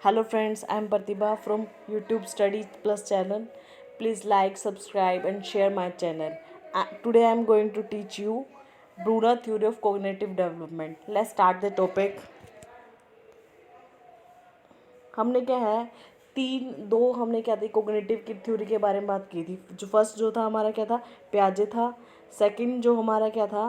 Hello friends, I am Pratibha from YouTube Study Plus channel. Please like, subscribe and share my channel. Today I am going to teach you Brunner theory of cognitive development. Let's start the topic. हमने क्या है हमने क्या थी cognitive की theory के बारे में बात की थी। जो फर्स्ट जो था हमारा क्या था, प्याजे था। सेकंड जो हमारा क्या था,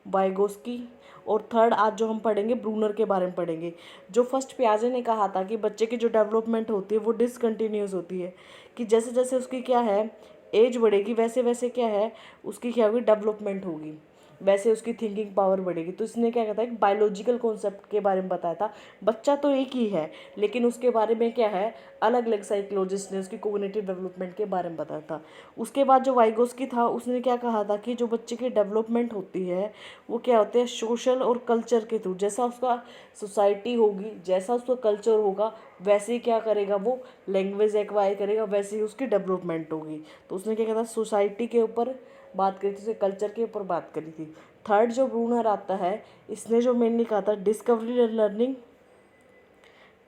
वाइगोस्की। और थर्ड आज जो हम पढ़ेंगे ब्रूनर के बारे में पढ़ेंगे। जो फर्स्ट प्याजे ने कहा था कि बच्चे की जो डेवलपमेंट होती है वो डिसकंटिन्यूस होती है, कि जैसे जैसे उसकी क्या है एज बढ़ेगी वैसे वैसे क्या है उसकी क्या होगी डेवलपमेंट होगी, वैसे उसकी थिंकिंग पावर बढ़ेगी। तो इसने क्या कहता है एक बायोलॉजिकल कॉन्सेप्ट के बारे में बताया था। बच्चा तो एक ही है लेकिन उसके बारे में क्या है अलग अलग साइकोलॉजिस्ट ने उसकी कोग्निटिव डेवलपमेंट के बारे में बताया था। उसके बाद जो वाइगोस्की था उसने क्या कहा था कि जो बच्चे की डेवलपमेंट होती है वो क्या होते हैं सोशल और कल्चर के थ्रू। जैसा उसका सोसाइटी होगी, जैसा उसका कल्चर होगा, वैसे ही क्या करेगा वो लैंग्वेज एक्वायर करेगा, वैसे ही उसकी डेवलपमेंट होगी। तो उसने क्या कहा था सोसाइटी के ऊपर बात करी थी, उसके कल्चर के ऊपर बात करी थी। थर्ड जो ब्रूनर आता है इसने जो मेनली कहा था डिस्कवरी लर्निंग,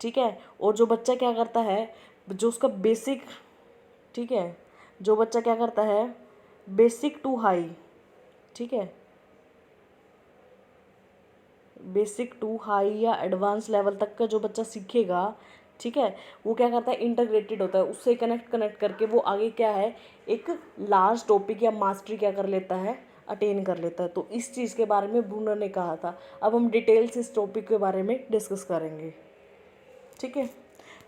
ठीक है। और जो बच्चा क्या करता है जो उसका बेसिक, ठीक है, जो बच्चा क्या करता है बेसिक टू हाई, ठीक है, बेसिक टू हाई या एडवांस लेवल तक का जो बच्चा सीखेगा, ठीक है, वो क्या करता है इंटीग्रेटेड होता है, उससे कनेक्ट कनेक्ट करके वो आगे क्या है एक लार्ज टॉपिक या मास्टरी क्या कर लेता है अटेन कर लेता है। तो इस चीज़ के बारे में ब्रूनर ने कहा था। अब हम डिटेल से इस टॉपिक के बारे में डिस्कस करेंगे, ठीक है।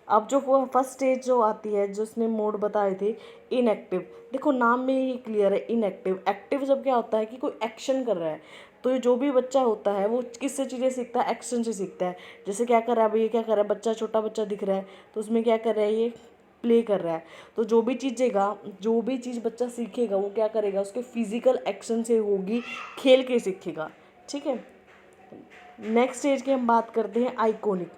अब जो वो फर्स्ट स्टेज जो आती है जो उसने मोड बताए थे इनएक्टिव, देखो नाम में ही क्लियर है इनएक्टिव। एक्टिव जब क्या होता है कि कोई एक्शन कर रहा है, तो ये जो भी बच्चा होता है वो किससे चीज़ें सीखता है एक्शन से सीखता है। जैसे क्या कर रहा है, अभी ये क्या कर रहा है, बच्चा छोटा बच्चा दिख रहा है तो उसमें क्या कर रहा है ये प्ले कर रहा है। तो जो भी चीज़ बच्चा सीखेगा वो क्या करेगा उसके फिजिकल एक्शन से होगी, खेल के सीखेगा, ठीक है। नेक्स्ट स्टेज की हम बात करते हैं आइकोनिक।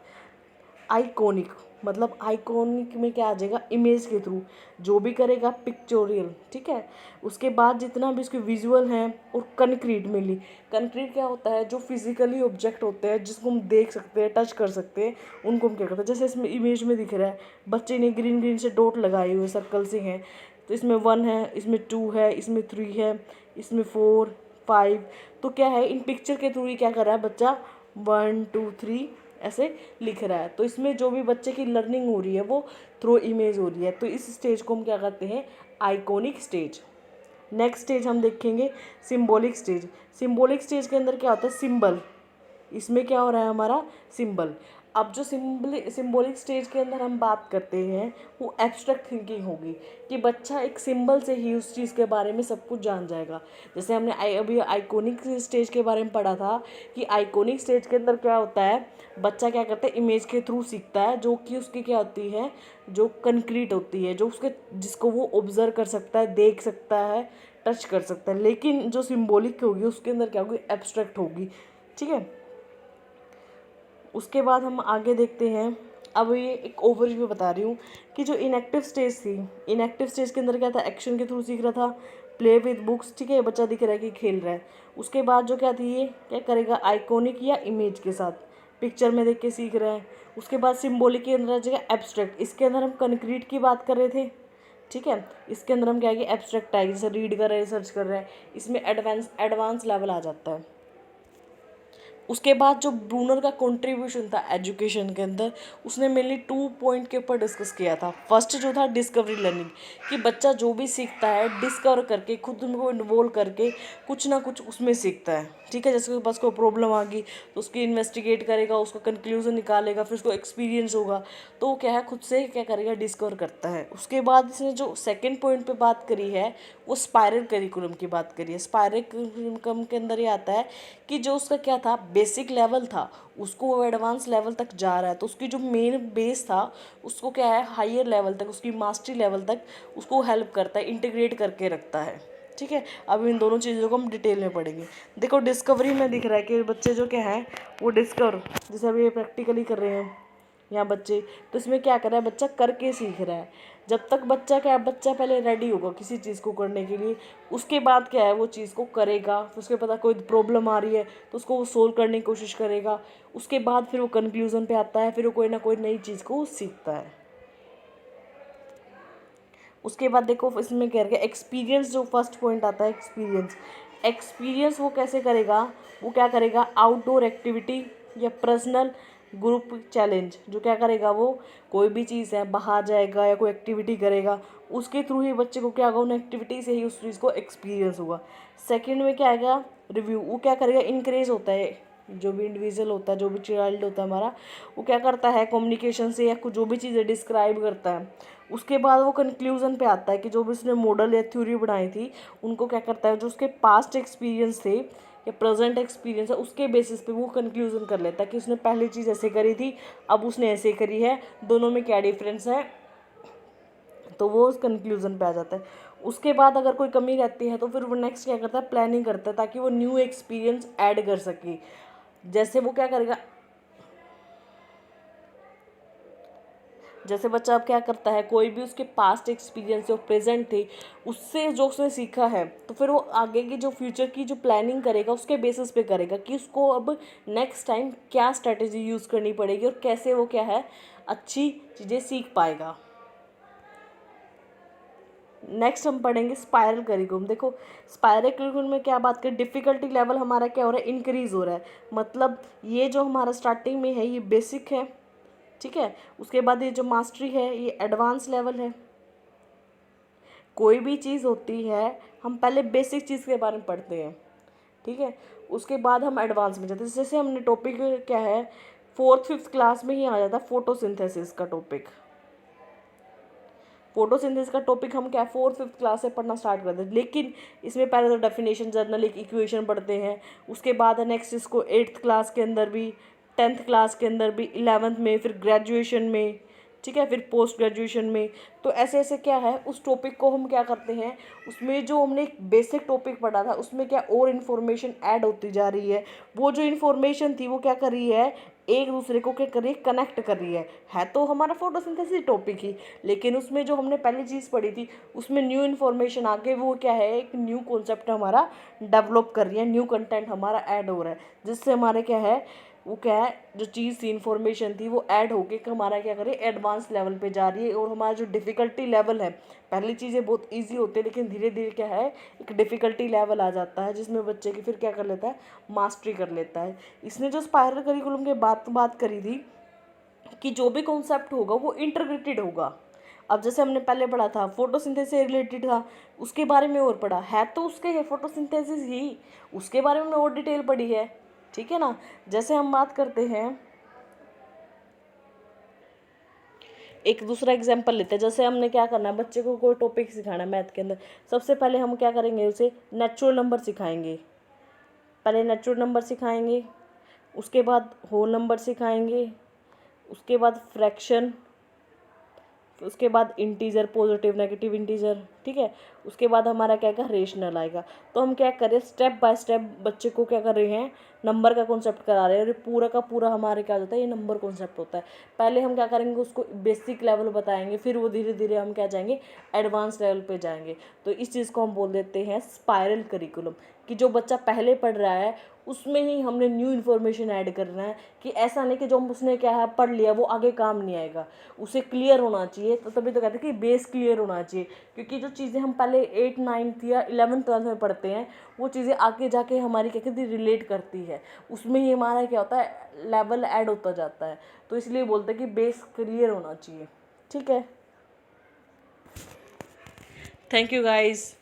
आइकॉनिक मतलब आइकॉनिक में क्या आ जाएगा इमेज के थ्रू जो भी करेगा पिक्चोरियल, ठीक है। उसके बाद जितना भी उसके विजुअल हैं और कंक्रीट मिली। कंक्रीट क्या होता है जो फिजिकली ऑब्जेक्ट होते हैं जिसको हम देख सकते हैं टच कर सकते हैं, उनको हम क्या करते हैं। जैसे इसमें इमेज में दिख रहा है बच्चे ने ग्रीन ग्रीन से डॉट लगाए हुए सर्कल से हैं, तो इसमें 1 है, इसमें 2 है, इसमें 3 है, इसमें 4 5। तो क्या है इन पिक्चर के थ्रू ही क्या कर रहा है बच्चा 1 2 3 ऐसे लिख रहा है। तो इसमें जो भी बच्चे की लर्निंग हो रही है वो थ्रू इमेज हो रही है। तो इस स्टेज को हम क्या कहते हैं आइकॉनिक स्टेज। नेक्स्ट स्टेज हम देखेंगे सिंबॉलिक स्टेज। सिंबॉलिक स्टेज के अंदर क्या होता है सिंबल, इसमें क्या हो रहा है हमारा सिंबल। अब जो सिंबॉलिक स्टेज के अंदर हम बात करते हैं वो एब्स्ट्रैक्ट थिंकिंग होगी, कि बच्चा एक सिंबल से ही उस चीज़ के बारे में सब कुछ जान जाएगा। जैसे हमने अभी आइकॉनिक स्टेज के बारे में पढ़ा था कि आइकॉनिक स्टेज के अंदर क्या होता है बच्चा क्या करता है इमेज के थ्रू सीखता है, जो कि उसकी क्या होती है जो कंक्रीट होती है, जो उसके जिसको वो ऑब्जर्व कर सकता है, देख सकता है, टच कर सकता है। लेकिन जो सिंबॉलिक होगी उसके अंदर क्या होगी एब्स्ट्रैक्ट होगी, ठीक है। उसके बाद हम आगे देखते हैं। अब ये एक ओवरव्यू बता रही हूँ कि जो इनएक्टिव स्टेज थी, इनएक्टिव स्टेज के अंदर क्या था एक्शन के थ्रू सीख रहा था, प्ले विद बुक्स, ठीक है, बच्चा दिख रहा है कि खेल रहा है। उसके बाद जो क्या थी ये क्या करेगा आइकॉनिक या इमेज के साथ पिक्चर में देख के सीख रहा है। उसके बाद सिम्बोलिक के अंदर आ जाएगा एब्स्ट्रैक्ट, इसके अंदर हम कंक्रीट की बात कर रहे थे, ठीक है। इसके अंदर हम क्या है एब्स्ट्रैक्ट है जैसे रीड कर रहे हैं सर्च कर रहे हैं, इसमें एडवांस लेवल आ जाता है। उसके बाद जो ब्रूनर का कंट्रीब्यूशन था एजुकेशन के अंदर उसने मेनली 2 पॉइंट के ऊपर डिस्कस किया था। फर्स्ट जो था डिस्कवरी लर्निंग, कि बच्चा जो भी सीखता है डिस्कवर करके खुद उनको इन्वॉल्व करके कुछ ना कुछ उसमें सीखता है, ठीक है। जैसे उसके पास कोई प्रॉब्लम आ गई तो उसकी इन्वेस्टिगेट करेगा, उसका कंक्लूजन निकालेगा, फिर उसको एक्सपीरियंस होगा तो वो क्या है खुद से क्या करेगा डिस्कवर करता है। उसके बाद इसने जो सेकेंड पॉइंट पे बात करी है वो स्पायरल करिकुलम की बात करी है। स्पायरल करिकुलम के अंदर ये आता है कि जो उसका क्या था बेसिक लेवल था उसको वो एडवांस लेवल तक जा रहा है, तो उसकी जो मेन बेस था उसको क्या है हायर लेवल तक उसकी मास्टरी लेवल तक उसको हेल्प करता है, इंटीग्रेट करके रखता है, ठीक है। अब इन दोनों चीज़ों को हम डिटेल में पढ़ेंगे। देखो डिस्कवरी में दिख रहा है कि बच्चे जो क्या है वो डिस्कवर, जैसे अभी ये प्रैक्टिकली कर रहे हैं, या बच्चे, तो इसमें क्या कर रहा है, बच्चा करके सीख रहा है। जब तक बच्चा क्या है, बच्चा पहले रेडी होगा किसी चीज़ को करने के लिए, उसके बाद क्या है वो चीज़ को करेगा, फिर उसके पता कोई प्रॉब्लम आ रही है तो उसको वो सोल्व करने की कोशिश करेगा, उसके बाद फिर वो कंक्लूजन पे आता है, फिर वो कोई ना कोई नई चीज़ को सीखता है। उसके बाद देखो इसमें क्या है, एक्सपीरियंस, जो फर्स्ट पॉइंट आता है एक्सपीरियंस। एक्सपीरियंस वो कैसे करेगा, वो क्या करेगा, आउटडोर एक्टिविटी या पर्सनल ग्रुप चैलेंज, जो क्या करेगा, वो कोई भी चीज़ है बाहर जाएगा या कोई एक्टिविटी करेगा, उसके थ्रू ही बच्चे को क्या होगा, उन एक्टिविटी से ही उस चीज़ को एक्सपीरियंस होगा। सेकंड में क्या आएगा, रिव्यू। वो क्या करेगा, इंकरेज होता है, जो भी इंडिविजुअल होता है, जो भी चाइल्ड होता है हमारा, वो क्या करता है, कम्युनिकेशन से या कुछ जो भी चीज़ें डिस्क्राइब करता है, उसके बाद वो कंक्लूजन पे आता है कि जो भी उसने मॉडल या थ्योरी बनाई थी उनको क्या करता है, जो उसके पास्ट एक्सपीरियंस थे या प्रेजेंट एक्सपीरियंस है उसके बेसिस पे वो कंक्लूजन कर लेता है कि उसने पहली चीज़ ऐसे करी थी, अब उसने ऐसे करी है, दोनों में क्या डिफरेंस है, तो वो उस कंक्लूजन पे आ जाता है। उसके बाद अगर कोई कमी रहती है तो फिर वो नेक्स्ट क्या करता है, प्लानिंग करता है ताकि वो न्यू एक्सपीरियंस ऐड कर सके। जैसे वो क्या करेगा, जैसे बच्चा अब क्या करता है, कोई भी उसके पास्ट एक्सपीरियंस जो प्रेजेंट थे उससे जो उसने सीखा है, तो फिर वो आगे की जो फ्यूचर की जो प्लानिंग करेगा उसके बेसिस पे करेगा कि उसको अब नेक्स्ट टाइम क्या स्ट्रेटेजी यूज़ करनी पड़ेगी और कैसे वो क्या है अच्छी चीज़ें सीख पाएगा। नेक्स्ट हम पढ़ेंगे स्पायरल करिकुलम। देखो स्पायरल करिकुलम में क्या बात करें, डिफ़िकल्टी लेवल हमारा क्या हो रहा है, इंक्रीज़ हो रहा है। मतलब ये जो हमारा स्टार्टिंग में है ये बेसिक है, ठीक है, उसके बाद ये जो मास्टरी है ये एडवांस लेवल है। कोई भी चीज़ होती है हम पहले बेसिक चीज़ के बारे में पढ़ते हैं, ठीक है, उसके बाद हम एडवांस में जाते हैं। जैसे हमने टॉपिक क्या है, 4th-5th क्लास में ही आ जाता है फोटोसिंथेसिस का टॉपिक। फोटोसिंथेसिस का टॉपिक हम क्या 4th-5th क्लास से पढ़ना स्टार्ट करते हैं, लेकिन इसमें पहले तो डेफिनेशन जर्नल एक इक्वेशन पढ़ते हैं, उसके बाद नेक्स्ट इसको 8th क्लास के अंदर भी, 10th क्लास के अंदर भी, 11th में, फिर ग्रेजुएशन में, ठीक है, फिर पोस्ट ग्रेजुएशन में। तो ऐसे ऐसे क्या है उस टॉपिक को हम क्या करते हैं, उसमें जो हमने एक बेसिक टॉपिक पढ़ा था उसमें क्या और इन्फॉर्मेशन ऐड होती जा रही है, वो जो इन्फॉर्मेशन थी वो क्या कर रही है, एक दूसरे को क्या कर रही है, कनेक्ट कर रही है तो हमारा फोटोसिंथेसिस टॉपिक ही, लेकिन उसमें जो हमने पहली चीज़ पढ़ी थी उसमें न्यू इन्फॉर्मेशन आके वो क्या है, एक न्यू कॉन्सेप्ट हमारा डेवलप कर रही है, न्यू कंटेंट हमारा ऐड हो रहा है, जिससे हमारे क्या है, वो क्या है, जो चीज़ थी इन्फॉर्मेशन थी वो ऐड होके हमारा क्या करे, एडवांस लेवल पे जा रही है। और हमारा जो डिफ़िकल्टी लेवल है, पहली चीज़ें बहुत इजी होती है लेकिन धीरे धीरे क्या है एक डिफ़िकल्टी लेवल आ जाता है, जिसमें बच्चे की फिर क्या कर लेता है, मास्टरी कर लेता है। इसने जो स्पायरल करिकुलम के बात करी थी कि जो भी कॉन्सेप्ट होगा वो इंटीग्रेटेड होगा। अब जैसे हमने पहले पढ़ा था फोटोसिंथेसिस से रिलेटेड था, उसके बारे में और पढ़ा है तो उसके है फोटोसिंथेसिस ही, उसके बारे में और डिटेल पढ़ी है, ठीक है ना। जैसे हम बात करते हैं, एक दूसरा एग्जांपल लेते हैं, जैसे हमने क्या करना है, बच्चे को कोई टॉपिक सिखाना है मैथ के अंदर, सबसे पहले हम क्या करेंगे, उसे नेचुरल नंबर सिखाएंगे, पहले नेचुरल नंबर सिखाएंगे, उसके बाद होल नंबर सिखाएंगे, उसके बाद फ्रैक्शन, उसके बाद इंटीजर, पॉजिटिव नेगेटिव इंटीजर, ठीक है, उसके बाद हमारा क्या आएगा, रेशनल आएगा। तो हम क्या करें, स्टेप बाय स्टेप बच्चे को क्या कर रहे हैं, नंबर का कॉन्सेप्ट करा रहे हैं, और ये पूरा का पूरा हमारे क्या होता है, ये नंबर कॉन्सेप्ट होता है। पहले हम क्या करेंगे, उसको बेसिक लेवल बताएंगे, फिर वो धीरे धीरे हम क्या जाएंगे, एडवांस लेवल पे जाएंगे। तो इस चीज़ को हम बोल देते हैं स्पायरल करिकुलम, कि जो बच्चा पहले पढ़ रहा है उसमें ही हमने न्यू इन्फॉर्मेशन ऐड करना है, कि ऐसा नहीं कि जो उसने क्या है पढ़ लिया वो आगे काम नहीं आएगा, उसे क्लियर होना चाहिए। तो तभी तो कहते हैं कि बेस क्लियर होना चाहिए, क्योंकि जो चीज़ें हम पहले 8th 9th या 11th 12th में पढ़ते हैं वो चीज़ें आगे जाके हमारी क्या कहती है, रिलेट करती है, उसमें ही हमारा क्या होता है, लेवल ऐड होता जाता है। तो इसलिए बोलते हैं कि बेस क्लियर होना चाहिए, ठीक है। Thank you guys.